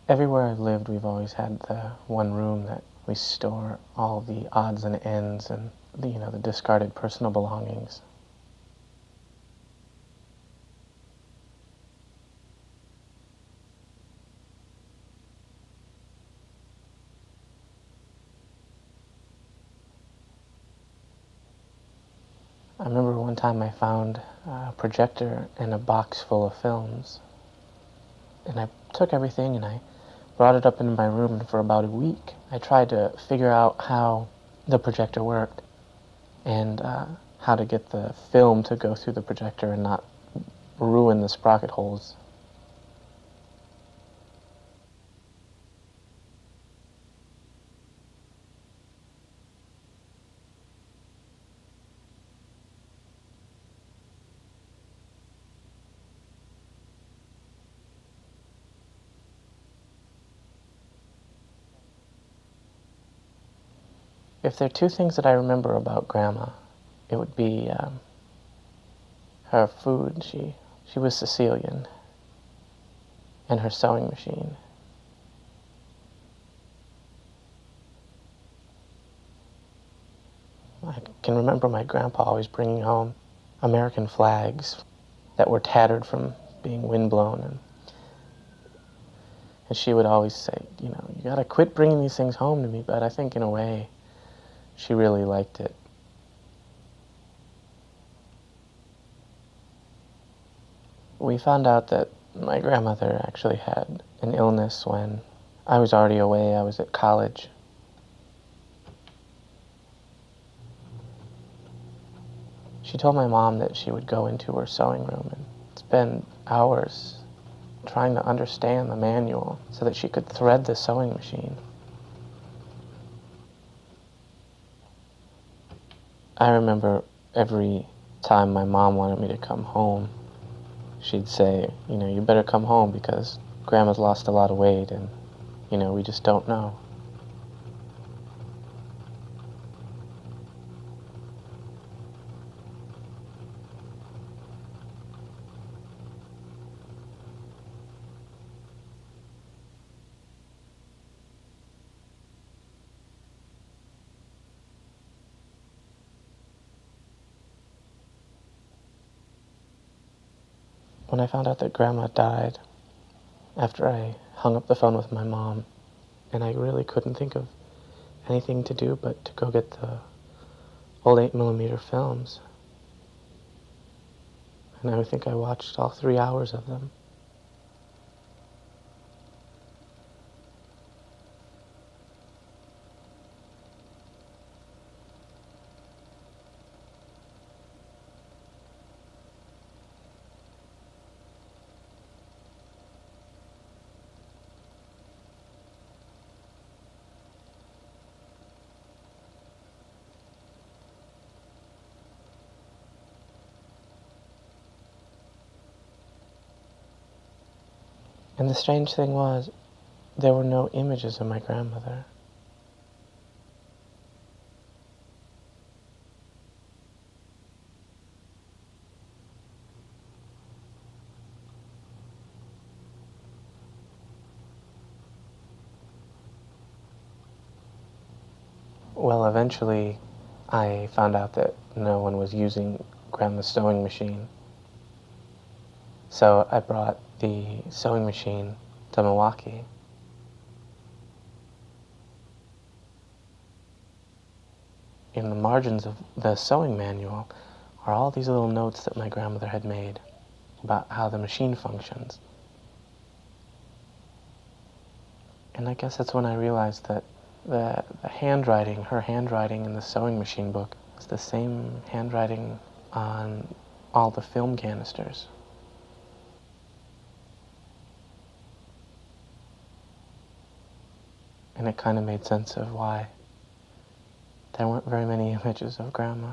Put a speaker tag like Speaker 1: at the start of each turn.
Speaker 1: Everywhere I've lived, we've always had the one room that we store all the odds and ends and the discarded personal belongings. I remember one time I found a projector and a box full of films. And I took everything and I brought it up into my room, and for about a week I tried to figure out how the projector worked and how to get the film to go through the projector and not ruin the sprocket holes. If there are two things that I remember about Grandma, it would be her food. She was Sicilian, and her sewing machine. I can remember my grandpa always bringing home American flags that were tattered from being windblown, and she would always say, you gotta quit bringing these things home to me, but I think in a way she really liked it. We found out that my grandmother actually had an illness when I was already away. I was at college. She told my mom that she would go into her sewing room and spend hours trying to understand the manual so that she could thread the sewing machine. I remember every time my mom wanted me to come home, she'd say, you better come home because Grandma's lost a lot of weight and, we just don't know. When I found out that Grandma died, after I hung up the phone with my mom, and I really couldn't think of anything to do but to go get the old 8mm films. And I think I watched all 3 hours of them. And the strange thing was, there were no images of my grandmother. Well, eventually I found out that no one was using Grandma's sewing machine. So I brought the sewing machine to Milwaukee. In the margins of the sewing manual are all these little notes that my grandmother had made about how the machine functions. And I guess that's when I realized that the handwriting, her handwriting in the sewing machine book, was the same handwriting on all the film canisters. And it kind of made sense of why there weren't very many images of Grandma.